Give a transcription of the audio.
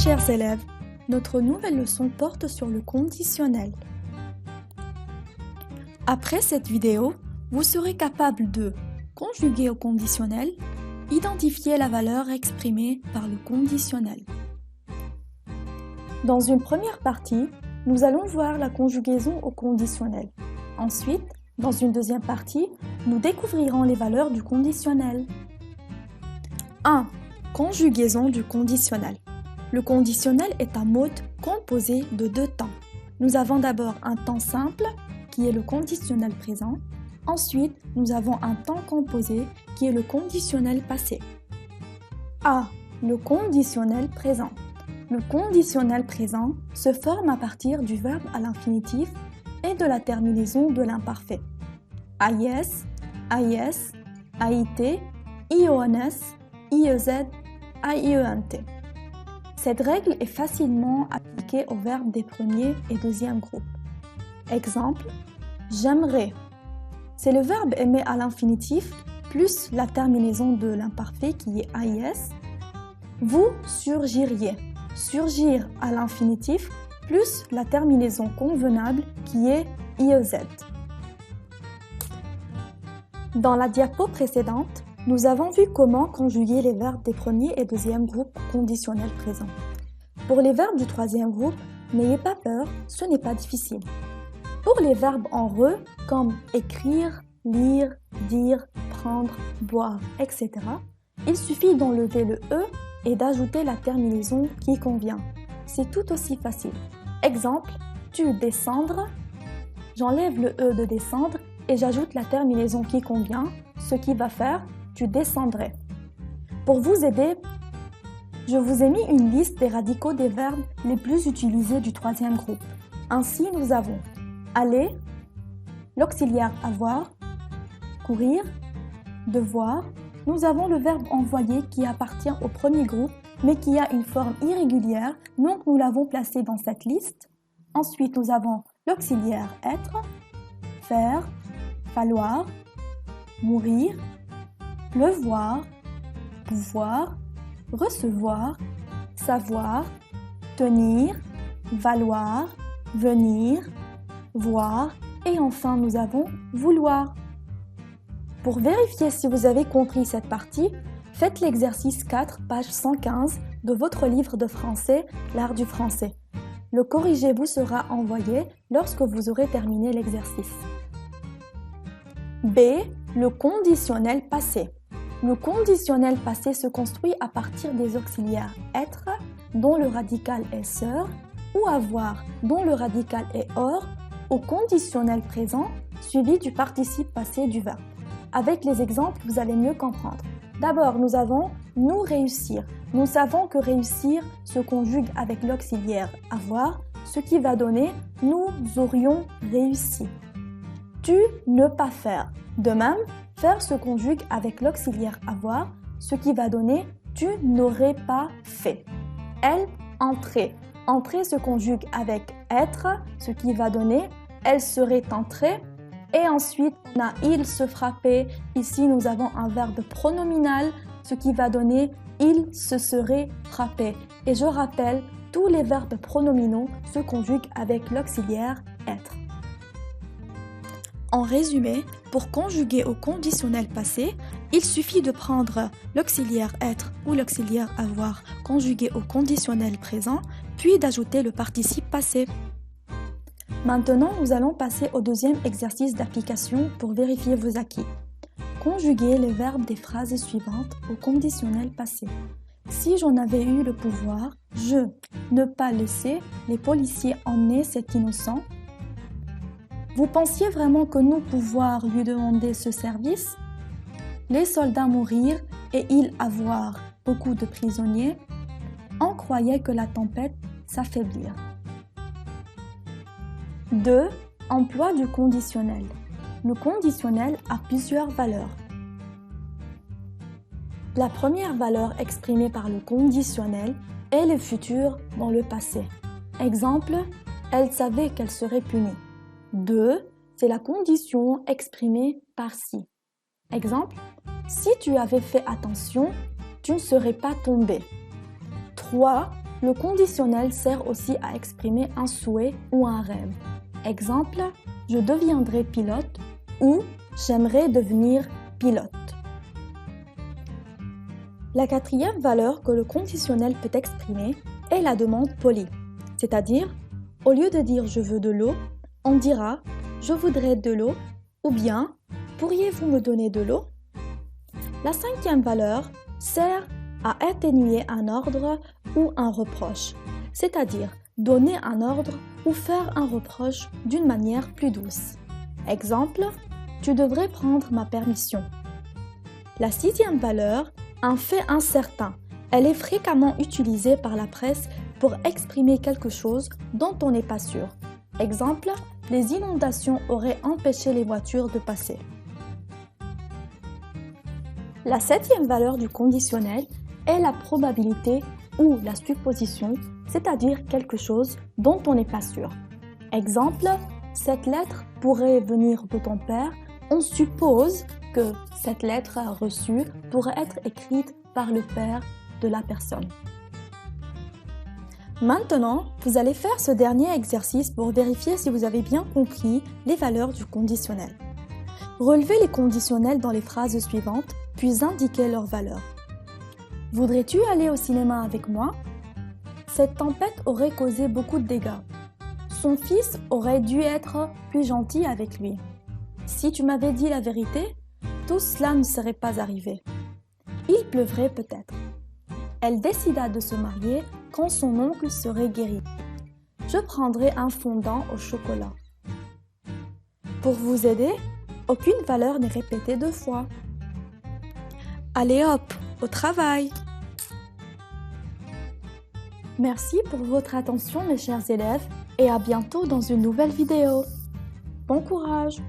chers élèves, notre nouvelle leçon porte sur le conditionnel. Après cette vidéo, vous serez capable de conjuguer au conditionnel, identifier la valeur exprimée par le conditionnel. Dans une première partie, nous allons voir la conjugaison au conditionnel. Ensuite, dans une deuxième partie, nous découvrirons les valeurs du conditionnel. 1. Conjugaison du conditionnel. Le conditionnel est un mode composé de deux temps. Nous avons d'abord un temps simple, qui est le conditionnel présent. Ensuite, nous avons un temps composé, qui est le conditionnel passé. A. Le conditionnel présent. Le conditionnel présent se forme à partir du verbe à l'infinitif et de la terminaison de l'imparfait. AIS, AIS, AIT, IONS, IEZ, AIENT. Cette règle est facilement appliquée aux verbes des premiers et deuxièmes groupes. Exemple, j'aimerais. C'est le verbe aimer à l'infinitif plus la terminaison de l'imparfait qui est AIS. Vous surgiriez. Surgir à l'infinitif plus la terminaison convenable qui est IEZ. Dans la diapo précédente, nous avons vu comment conjuguer les verbes des premiers et deuxièmes groupes conditionnels présents. Pour les verbes du troisième groupe, n'ayez pas peur, ce n'est pas difficile. Pour les verbes en re, comme écrire, lire, dire, prendre, boire, etc., il suffit d'enlever le E et d'ajouter la terminaison qui convient. C'est tout aussi facile. Exemple, tu descendre, j'enlève le E de descendre et j'ajoute la terminaison qui convient, ce qui va faire tu descendrais. Pour vous aider, je vous ai mis une liste des radicaux des verbes les plus utilisés du troisième groupe. Ainsi, nous avons aller, l'auxiliaire avoir, courir, devoir. Nous avons le verbe envoyer qui appartient au premier groupe, mais qui a une forme irrégulière, donc nous l'avons placé dans cette liste. Ensuite, nous avons l'auxiliaire être, faire, falloir, mourir, pleuvoir, pouvoir, recevoir, savoir, tenir, valoir, venir, voir et enfin nous avons vouloir. Pour vérifier si vous avez compris cette partie, faites l'exercice 4, page 115 de votre livre de français, L'art du français. Le corrigé vous sera envoyé lorsque vous aurez terminé l'exercice. B. Le conditionnel passé. Le conditionnel passé se construit à partir des auxiliaires être, dont le radical est sœur, ou avoir, dont le radical est or, au conditionnel présent, suivi du participe passé du verbe. Avec les exemples, vous allez mieux comprendre. D'abord, nous avons nous réussir. Nous savons que réussir se conjugue avec l'auxiliaire avoir, ce qui va donner nous aurions réussi. Tu ne pas faire. De même, faire se conjugue avec l'auxiliaire avoir, ce qui va donner tu n'aurais pas fait. Elle entrer. Entrer se conjugue avec être, ce qui va donner elle serait entrée. Et ensuite, on a il se frapper. Ici, nous avons un verbe pronominal, ce qui va donner il se serait frappé. Et je rappelle, tous les verbes pronominaux se conjuguent avec l'auxiliaire être. En résumé, pour conjuguer au conditionnel passé, il suffit de prendre l'auxiliaire être ou l'auxiliaire avoir conjugué au conditionnel présent, puis d'ajouter le participe passé. Maintenant, nous allons passer au deuxième exercice d'application pour vérifier vos acquis. Conjuguer les verbes des phrases suivantes au conditionnel passé. Si j'en avais eu le pouvoir, je ne pas laisser les policiers emmener cet innocent. Vous pensiez vraiment que nous pouvoir lui demander ce service? Les soldats mourir et il avoir beaucoup de prisonniers. On croyait que la tempête s'affaiblir. 2. Emploi du conditionnel. Le conditionnel a plusieurs valeurs. La première valeur exprimée par le conditionnel est le futur dans le passé. Exemple, elle savait qu'elle serait punie. 2. C'est la condition exprimée par si. Exemple, si tu avais fait attention, tu ne serais pas tombé. 3. Le conditionnel sert aussi à exprimer un souhait ou un rêve. Exemple, je deviendrai pilote ou j'aimerais devenir pilote. La quatrième valeur que le conditionnel peut exprimer est la demande polie, c'est-à-dire, au lieu de dire je veux de l'eau, on dira je voudrais de l'eau ou bien pourriez-vous me donner de l'eau? La cinquième valeur sert à atténuer un ordre ou un reproche, c'est-à-dire donner un ordre ou faire un reproche d'une manière plus douce. Exemple, tu devrais prendre ma permission. La sixième valeur, un fait incertain. Elle est fréquemment utilisée par la presse pour exprimer quelque chose dont on n'est pas sûr. Exemple, les inondations auraient empêché les voitures de passer. La septième valeur du conditionnel est la probabilité ou la supposition, c'est-à-dire quelque chose dont on n'est pas sûr. Exemple, cette lettre pourrait venir de ton père. On suppose que cette lettre reçue pourrait être écrite par le père de la personne. Maintenant, vous allez faire ce dernier exercice pour vérifier si vous avez bien compris les valeurs du conditionnel. Relevez les conditionnels dans les phrases suivantes, puis indiquez leurs valeurs. Voudrais-tu aller au cinéma avec moi? Cette tempête aurait causé beaucoup de dégâts. Son fils aurait dû être plus gentil avec lui. Si tu m'avais dit la vérité, tout cela ne serait pas arrivé. Il pleuvrait peut-être. Elle décida de se marier quand son oncle serait guéri. Je prendrai un fondant au chocolat. Pour vous aider, aucune valeur n'est répétée 2 fois. Allez hop, au travail! Merci pour votre attention mes chers élèves et à bientôt dans une nouvelle vidéo. Bon courage!